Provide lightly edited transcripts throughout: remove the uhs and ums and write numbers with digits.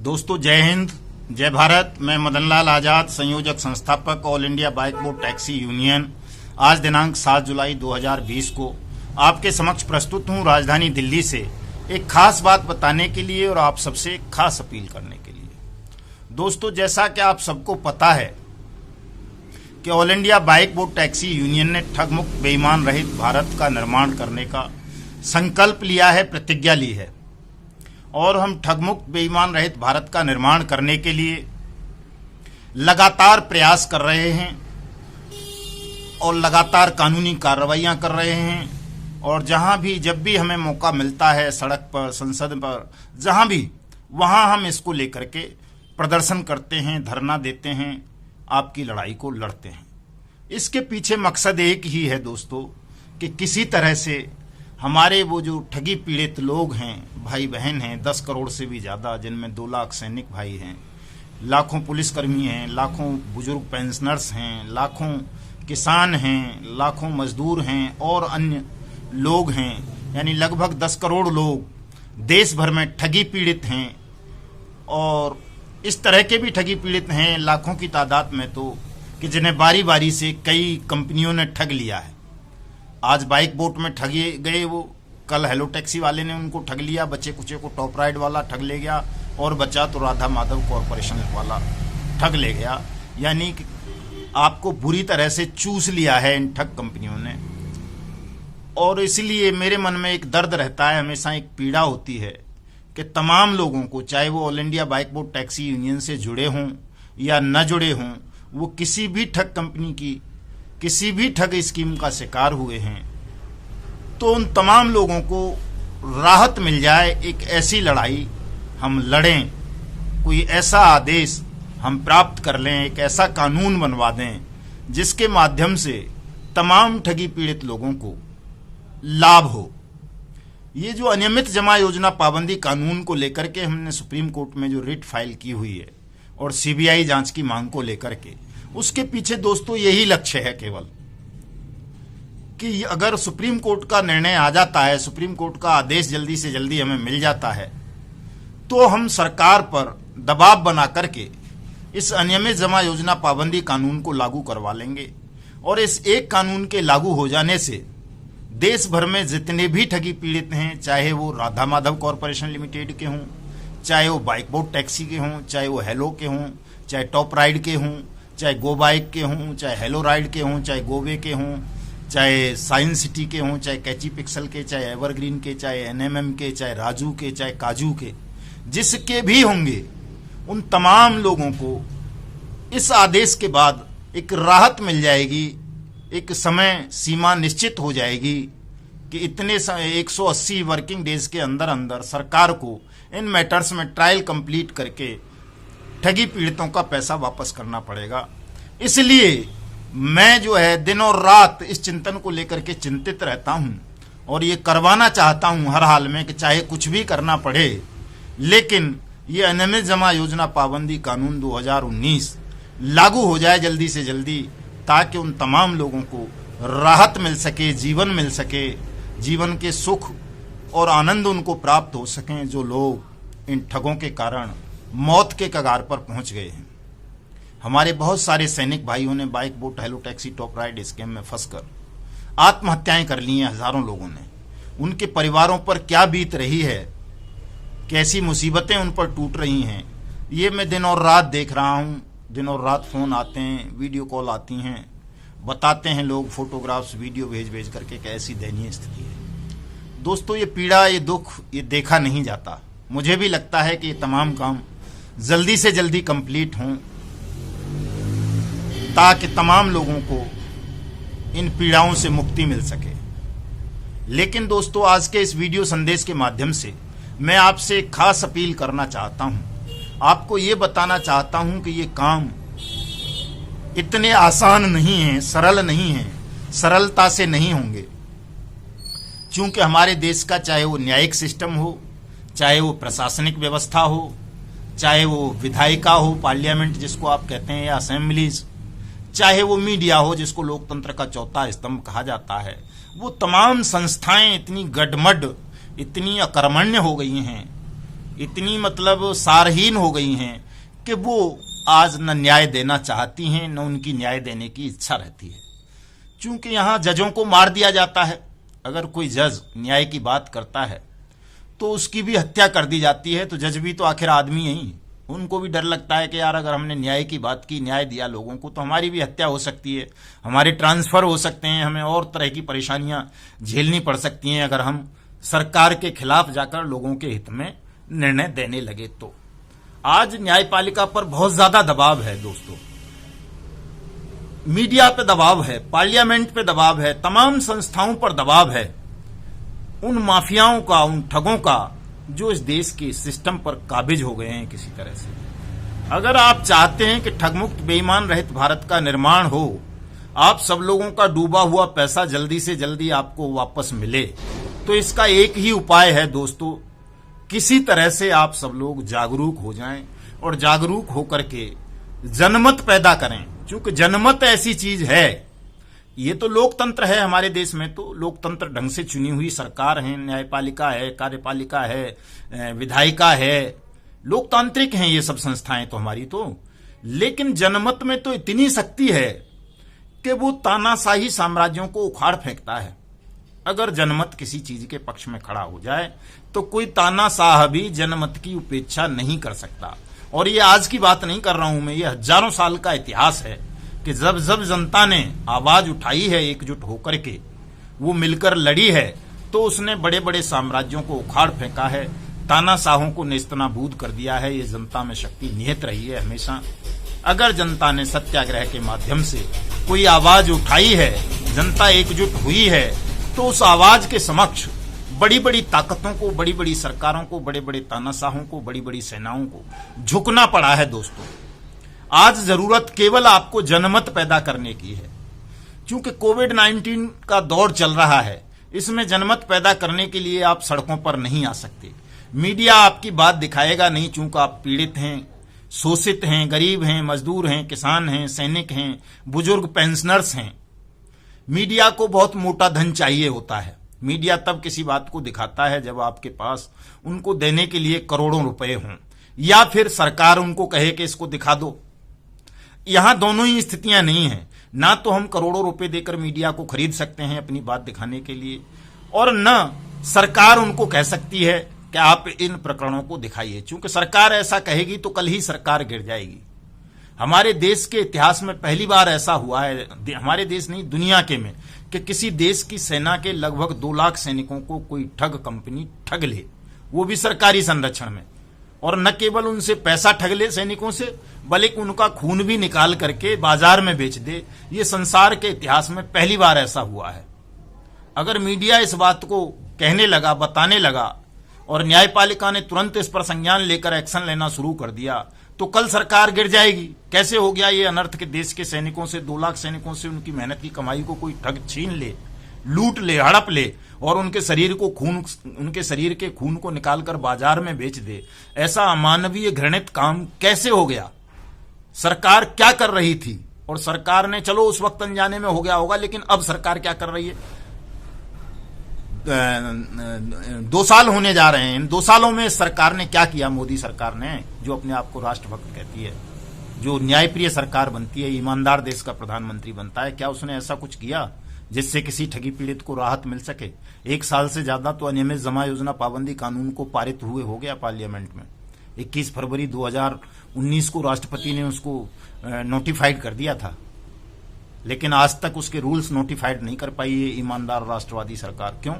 दोस्तों जय हिंद, जय भारत। मैं मदन लाल आजाद, संयोजक संस्थापक all India bike board taxi union, आज दिनांक 7 जुलाई 2020 को आपके समक्ष प्रस्तुत हूं राजधानी दिल्ली से एक खास बात बताने के लिए और आप सबसे एक खास अपील करने के लिए। दोस्तों, जैसा कि आप सबको पता है कि all India bike board taxi union ने ठगमुक्त बेईमान रहित भारत का निर्माण करने का संकल्प लिया है, प्रतिज्ञा ली है और हम ठगमुक्त बेईमान रहित भारत का निर्माण करने के लिए लगातार प्रयास कर रहे हैं और लगातार कानूनी कार्रवाइयां कर रहे हैं। और जहां भी जब भी हमें मौका मिलता है, सड़क पर, संसद पर, जहां भी, वहां हम इसको लेकर के प्रदर्शन करते हैं, धरना देते हैं, आपकी लड़ाई को लड़ते हैं। इसके पीछे मकसद एक ही है दोस्तों कि किसी तरह से हमारे वो जो ठगी पीड़ित लोग हैं, भाई बहन हैं, 10 करोड़ से भी ज़्यादा, जिनमें 2 लाख सैनिक भाई हैं, लाखों पुलिसकर्मी हैं, लाखों बुजुर्ग पेंशनर्स हैं, लाखों किसान हैं, लाखों मजदूर हैं और अन्य लोग हैं, यानी लगभग 10 करोड़ लोग देश भर में ठगी पीड़ित हैं। और इस तरह के भी ठगी पीड़ित हैं लाखों की तादाद में, तो कि जिन्हें बारी बारी से कई कंपनियों ने ठग लिया है। आज बाइक बोट में ठगे गए वो, कल हेलो टैक्सी वाले ने उनको ठग लिया, बच्चे कुचे को टॉप राइड वाला ठग ले गया और बचा तो राधा माधव कॉरपोरेशन वाला ठग ले गया। यानी कि आपको बुरी तरह से चूस लिया है इन ठग कंपनियों ने। और इसलिए मेरे मन में एक दर्द रहता है, हमेशा एक पीड़ा होती है कि तमाम लोगों को, चाहे वो all India bike board taxi union से जुड़े हों या न जुड़े हों, वो किसी भी ठग कंपनी की किसी भी ठग स्कीम का शिकार हुए हैं, तो उन तमाम लोगों को राहत मिल जाए, एक ऐसी लड़ाई हम लड़ें, कोई ऐसा आदेश हम प्राप्त कर लें, एक ऐसा कानून बनवा दें जिसके माध्यम से तमाम ठगी पीड़ित लोगों को लाभ हो। ये जो अनियमित जमा योजना पाबंदी कानून को लेकर के हमने सुप्रीम कोर्ट में जो रिट फाइल की हुई है और सीबीआई जांच की मांग को लेकर के, उसके पीछे दोस्तों यही लक्ष्य है केवल कि अगर सुप्रीम कोर्ट का निर्णय आ जाता है, सुप्रीम कोर्ट का आदेश जल्दी से जल्दी हमें मिल जाता है, तो हम सरकार पर दबाव बना करके इस अनियमित जमा योजना पाबंदी कानून को लागू करवा लेंगे। और इस एक कानून के लागू हो जाने से देश भर में जितने भी ठगी पीड़ित हैं, चाहे वो राधा माधव कॉरपोरेशन लिमिटेड के हों, चाहे वो बाइक बोर्ड टैक्सी के हों, चाहे वो हेलो के हों, चाहे टॉप राइड के हों, चाहे गो बाइक के हों, चाहे हेलो राइड के हों, चाहे गोवे के हों, चाहे साइंस सिटी के हों, चाहे कैची पिक्सल के, चाहे एवरग्रीन के, चाहे एनएमएम के, चाहे राजू के, चाहे काजू के, जिसके भी होंगे, उन तमाम लोगों को इस आदेश के बाद एक राहत मिल जाएगी, एक समय सीमा निश्चित हो जाएगी कि इतने 180 वर्किंग डेज के अंदर अंदर सरकार को इन मैटर्स में ट्रायल कंप्लीट करके ठगी पीड़ितों का पैसा वापस करना पड़ेगा। इसलिए मैं जो है दिन और रात इस चिंतन को लेकर के चिंतित रहता हूं और ये करवाना चाहता हूं हर हाल में कि चाहे कुछ भी करना पड़े, लेकिन ये अनियमित जमा योजना पाबंदी कानून 2019 लागू हो जाए जल्दी से जल्दी, ताकि उन तमाम लोगों को राहत मिल सके, जीवन मिल सके, जीवन के सुख और आनंद उनको प्राप्त हो सकें जो लोग इन ठगों के कारण मौत के कगार पर पहुंच गए हैं। हमारे बहुत सारे सैनिक भाइयों ने bike boat, hello taxi, top ride scam में फंसकर आत्महत्याएं कर ली हैं, हजारों लोगों ने। उनके परिवारों पर क्या बीत रही है, कैसी मुसीबतें उन पर टूट रही हैं, ये मैं दिन और रात देख रहा हूं। दिन और रात फोन आते हैं, वीडियो कॉल आती हैं, बताते हैं लोग, फोटोग्राफ्स, वीडियो भेज भेज करके कैसी दयनीय स्थिति है। दोस्तों, ये पीड़ा, ये दुख, ये देखा नहीं जाता। मुझे भी लगता है कि ये तमाम काम जल्दी से जल्दी कंप्लीट हों ताकि तमाम लोगों को इन पीड़ाओं से मुक्ति मिल सके। लेकिन दोस्तों, आज के इस वीडियो संदेश के माध्यम से मैं आपसे एक खास अपील करना चाहता हूं, आपको ये बताना चाहता हूं कि ये काम इतने आसान नहीं है, सरल नहीं है, सरलता से नहीं होंगे। क्योंकि हमारे देश का चाहे वो न्यायिक सिस्टम हो, चाहे वो प्रशासनिक व्यवस्था हो, चाहे वो विधायिका हो, पार्लियामेंट जिसको आप कहते हैं, या असेंबलीज, चाहे वो मीडिया हो जिसको लोकतंत्र का चौथा स्तंभ कहा जाता है, वो तमाम संस्थाएं इतनी गडमड, इतनी अकर्मण्य हो गई हैं इतनी मतलब सारहीन हो गई हैं कि वो आज न न्याय देना चाहती हैं न उनकी न्याय देने की इच्छा रहती है। क्योंकि यहाँ जजों को मार दिया जाता है। अगर कोई जज न्याय की बात करता है तो उसकी भी हत्या कर दी जाती है। तो जज भी तो आखिर आदमी ही, उनको भी डर लगता है कि यार अगर हमने न्याय की बात की, न्याय दिया लोगों को, तो हमारी भी हत्या हो सकती है, हमारे ट्रांसफर हो सकते हैं, हमें और तरह की परेशानियां झेलनी पड़ सकती हैं अगर हम सरकार के खिलाफ जाकर लोगों के हित में निर्णय देने लगे। तो आज न्यायपालिका पर बहुत ज्यादा दबाव है दोस्तों, मीडिया पे दबाव है, पार्लियामेंट पे दबाव है, तमाम संस्थाओं पर दबाव है, उन माफियाओं का, उन ठगों का जो इस देश के सिस्टम पर काबिज हो गए हैं किसी तरह से। अगर आप चाहते हैं कि ठगमुक्त बेईमान रहित भारत का निर्माण हो, आप सब लोगों का डूबा हुआ पैसा जल्दी से जल्दी आपको वापस मिले, तो इसका एक ही उपाय है दोस्तों, किसी तरह से आप सब लोग जागरूक हो जाएं और जागरूक होकर के जनमत पैदा करें। क्योंकि जनमत ऐसी चीज है, ये तो लोकतंत्र है हमारे देश में, तो लोकतंत्र ढंग से चुनी हुई सरकार है, न्यायपालिका है, कार्यपालिका है, विधायिका है, लोकतांत्रिक हैं ये सब संस्थाएं तो हमारी तो। लेकिन जनमत में तो इतनी शक्ति है कि वो तानाशाही साम्राज्यों को उखाड़ फेंकता है। अगर जनमत किसी चीज के पक्ष में खड़ा हो जाए तो कोई तानाशाह भी जनमत की उपेक्षा नहीं कर सकता। और ये आज की बात नहीं कर रहा हूं मैं, ये हजारों साल का इतिहास है कि जब जब जनता ने आवाज उठाई है एकजुट होकर के, वो मिलकर लड़ी है, तो उसने बड़े बड़े साम्राज्यों को उखाड़ फेंका है, तानाशाहों को नेस्तनाबूद कर दिया है। ये जनता में शक्ति निहित रही है हमेशा। अगर जनता ने सत्याग्रह के माध्यम से कोई आवाज उठाई है, जनता एकजुट हुई है, तो उस आवाज के समक्ष बड़ी बड़ी ताकतों को, बड़ी बड़ी सरकारों को, बड़े बड़े तानाशाहों को, बड़ी बड़ी सेनाओं को झुकना पड़ा है दोस्तों। आज जरूरत केवल आपको जनमत पैदा करने की है। क्योंकि कोविड-19 का दौर चल रहा है, इसमें जनमत पैदा करने के लिए आप सड़कों पर नहीं आ सकते, मीडिया आपकी बात दिखाएगा नहीं, चूंकि आप पीड़ित हैं, शोषित हैं, गरीब हैं, मजदूर हैं, किसान हैं, सैनिक हैं, बुजुर्ग, पेंशनर्स हैं। मीडिया को बहुत मोटा धन चाहिए होता है। मीडिया तब किसी बात को दिखाता है जब आपके पास उनको देने के लिए करोड़ों रुपए हों, या फिर सरकार उनको कहे कि इसको दिखा दो। यहां दोनों ही स्थितियां नहीं है। ना तो हम करोड़ों रुपए देकर मीडिया को खरीद सकते हैं अपनी बात दिखाने के लिए, और न सरकार उनको कह सकती है कि आप इन प्रकरणों को दिखाइए। चूंकि सरकार ऐसा कहेगी तो कल ही सरकार गिर जाएगी। हमारे देश के इतिहास में पहली बार ऐसा हुआ है, हमारे देश नहीं दुनिया के में, कि किसी देश की सेना के लगभग 2 लाख सैनिकों को कोई ठग कंपनी ठग ले, वो भी सरकारी संरक्षण में। और न केवल उनसे पैसा ठग ले सैनिकों से, बल्कि उनका खून भी निकाल करके बाजार में बेच दे। ये संसार के इतिहास में पहली बार ऐसा हुआ है। अगर मीडिया इस बात को कहने लगा, बताने लगा, और न्यायपालिका ने तुरंत इस पर संज्ञान लेकर एक्शन लेना शुरू कर दिया, तो कल सरकार गिर जाएगी। कैसे हो गया ये अनर्थ के देश के सैनिकों से, 2 लाख सैनिकों से उनकी मेहनत की कमाई को कोई ठग छीन ले, लूट ले, हड़प ले, और उनके शरीर के खून को निकालकर बाजार में बेच दे। ऐसा अमानवीय घृणित काम कैसे हो गया? सरकार क्या कर रही थी? और सरकार ने, चलो उस वक्त अनजाने में हो गया होगा, लेकिन अब सरकार क्या कर रही है? 2 साल होने जा रहे हैं। इन 2 सालों में सरकार ने क्या किया? मोदी सरकार ने, जो अपने आप को राष्ट्रभक्त कहती है, जो न्यायप्रिय सरकार बनती है, ईमानदार देश का प्रधानमंत्री बनता है, क्या उसने ऐसा कुछ किया जिससे किसी ठगी पीड़ित को राहत मिल सके? 1 साल से ज्यादा तो अनियमित जमा योजना पाबंदी कानून को पारित हुए हो गया पार्लियामेंट में। 21 फरवरी 2019 को राष्ट्रपति ने उसको नोटिफाइड कर दिया था, लेकिन आज तक उसके रूल्स नोटिफाइड नहीं कर पाई ये ईमानदार राष्ट्रवादी सरकार। क्यों?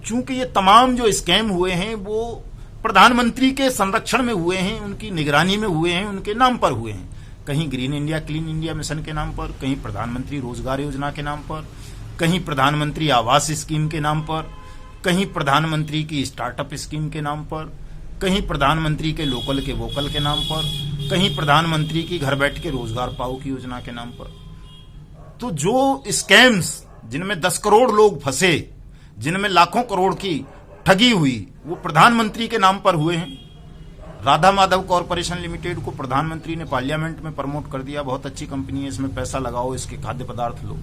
चूंकि ये तमाम जो स्कैम हुए हैं वो प्रधानमंत्री के संरक्षण में हुए हैं, उनकी निगरानी में हुए हैं, उनके नाम पर हुए हैं। कहीं green India, clean India mission के नाम पर, कहीं प्रधानमंत्री रोजगार योजना के नाम पर, कहीं प्रधानमंत्री आवास स्कीम के नाम पर, कहीं प्रधानमंत्री की स्टार्टअप स्कीम के नाम पर, कहीं प्रधानमंत्री के लोकल के वोकल के नाम पर, कहीं प्रधानमंत्री की घर बैठ के रोजगार पाओ की योजना के नाम पर। तो जो स्कैम्स जिनमें 10 करोड़ लोग फंसे, जिनमें लाखों करोड़ की ठगी हुई, वो प्रधानमंत्री के नाम पर हुए हैं। राधा माधव कॉरपोरेशन लिमिटेड को प्रधानमंत्री ने पार्लियामेंट में प्रमोट कर दिया, बहुत अच्छी कंपनी है, इसमें पैसा लगाओ, इसके खाद्य पदार्थ लो।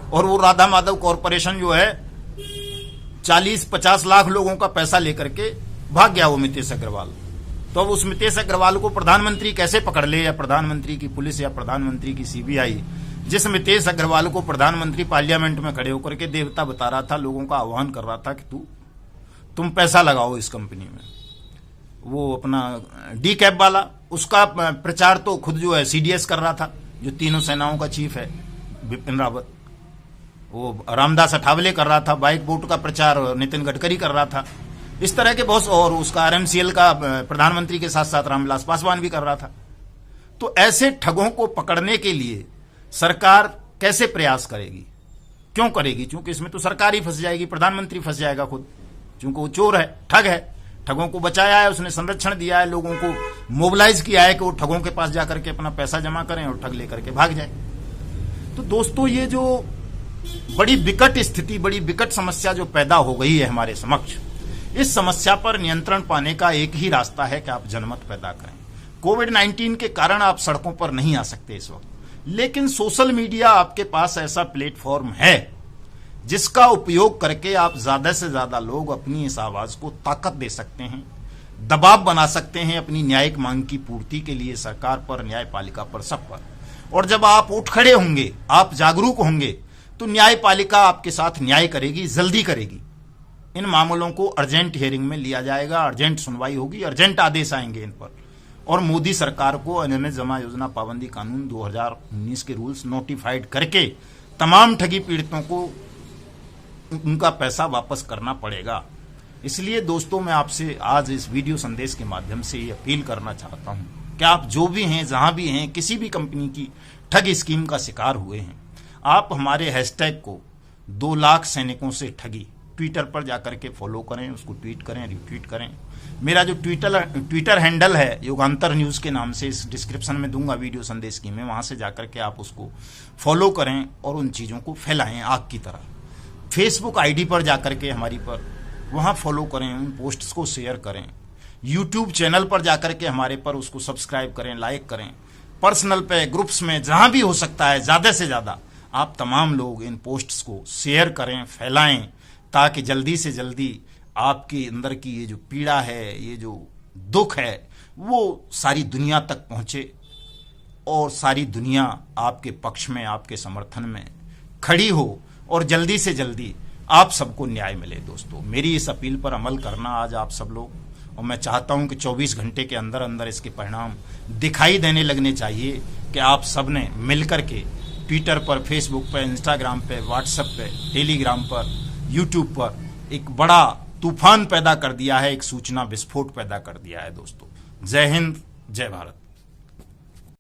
और वो राधा माधव कॉरपोरेशन जो है 40-50 लाख लोगों का पैसा लेकर के भाग गया वो मितेश अग्रवाल। तो अब उस मितेश अग्रवाल को प्रधानमंत्री कैसे पकड़ ले, या प्रधानमंत्री की पुलिस या प्रधानमंत्री की सीबीआई। जिस मितेश अग्रवाल को प्रधानमंत्री पार्लियामेंट में खड़े होकर के देवता बता रहा था, लोगों का आह्वान कर रहा था कि तुम पैसा लगाओ इस कंपनी में, वो अपना डी कैप वाला, उसका प्रचार तो खुद जो है सीडीएस कर रहा था, जो तीनों सेनाओं का चीफ है बिपिन रावत। वो रामदास अठावले कर रहा था, बाइक बोट का प्रचार नितिन गडकरी कर रहा था। इस तरह के बहुत, और उसका आरएमसीएल का प्रधानमंत्री के साथ साथ रामविलास पासवान भी कर रहा था। तो ऐसे ठगों को पकड़ने के लिए सरकार कैसे प्रयास करेगी, क्यों करेगी? क्योंकि इसमें तो सरकार ही फंस जाएगी, प्रधानमंत्री फंस जाएगा खुद, क्योंकि वो चोर है, ठग है, ठगों को बचाया है, उसने संरक्षण दिया है, लोगों को मोबिलाइज किया है कि वो ठगों के पास जाकर के अपना पैसा जमा करें और ठग लेकर के भाग जाए। तो दोस्तों, ये जो बड़ी विकट स्थिति, बड़ी विकट समस्या जो पैदा हो गई है हमारे समक्ष, इस समस्या पर नियंत्रण पाने का एक ही रास्ता है कि आप जनमत पैदा करें। कोविड-19 के कारण आप सड़कों पर नहीं आ सकते इस वक्त, लेकिन सोशल मीडिया आपके पास ऐसा प्लेटफॉर्म है जिसका उपयोग करके आप ज्यादा से ज्यादा लोग अपनी इस आवाज को ताकत दे सकते हैं, दबाव बना सकते हैं अपनी न्यायिक मांग की पूर्ति के लिए सरकार पर, न्यायपालिका पर, सब पर। और जब आप उठ खड़े होंगे, आप जागरूक होंगे, तो न्यायपालिका आपके साथ न्याय करेगी, जल्दी करेगी। इन मामलों को अर्जेंट हियरिंग में लिया जाएगा, अर्जेंट सुनवाई होगी, अर्जेंट आदेश आएंगे इन पर। और मोदी सरकार को अनियमित जमा योजना पाबंदी कानून 2019 के रूल्स नोटिफाइड करके तमाम ठगी पीड़ितों को उनका पैसा वापस करना पड़ेगा। इसलिए दोस्तों, मैं आपसे आज इस वीडियो संदेश के माध्यम से ये अपील करना चाहता हूं कि आप जो भी हैं, जहां भी हैं, किसी भी कंपनी की ठग स्कीम का शिकार हुए हैं, आप हमारे हैशटैग को 2 लाख सैनिकों से ठगी ट्विटर पर जाकर के फॉलो करें, उसको ट्वीट करें, रिट्वीट करें। मेरा जो ट्विटर हैंडल है युगांतर न्यूज के नाम से, इस डिस्क्रिप्शन में दूंगा वीडियो संदेश की, मैं वहां से जाकर के आप उसको फॉलो करें और उन चीजों को फैलाएं आग की तरह। फेसबुक आईडी पर जाकर के हमारी पर वहां फॉलो करें, उन पोस्ट्स को शेयर करें। यूट्यूब चैनल पर जाकर के हमारे पर उसको सब्सक्राइब करें, लाइक करें। पर्सनल पे, ग्रुप्स में, जहां भी हो सकता है ज्यादा से ज्यादा आप तमाम लोग इन पोस्ट्स को शेयर करें, फैलाएं, ताकि जल्दी से जल्दी आपके अंदर की ये जो पीड़ा है, ये जो दुख है, वो सारी दुनिया तक पहुंचे और सारी दुनिया आपके पक्ष में, आपके समर्थन में खड़ी हो और जल्दी से जल्दी आप सबको न्याय मिले। दोस्तों, मेरी इस अपील पर अमल करना आज आप सब लोग, और मैं चाहता हूं कि 24 घंटे के अंदर अंदर इसके परिणाम दिखाई देने लगने चाहिए कि आप सब ने मिलकर के ट्विटर पर, फेसबुक पर, इंस्टाग्राम पे, व्हाट्सएप पे, टेलीग्राम पर, यूट्यूब पर एक बड़ा तूफान पैदा कर दिया है, एक सूचना विस्फोट पैदा कर दिया है। दोस्तों, जय हिंद, जय भारत।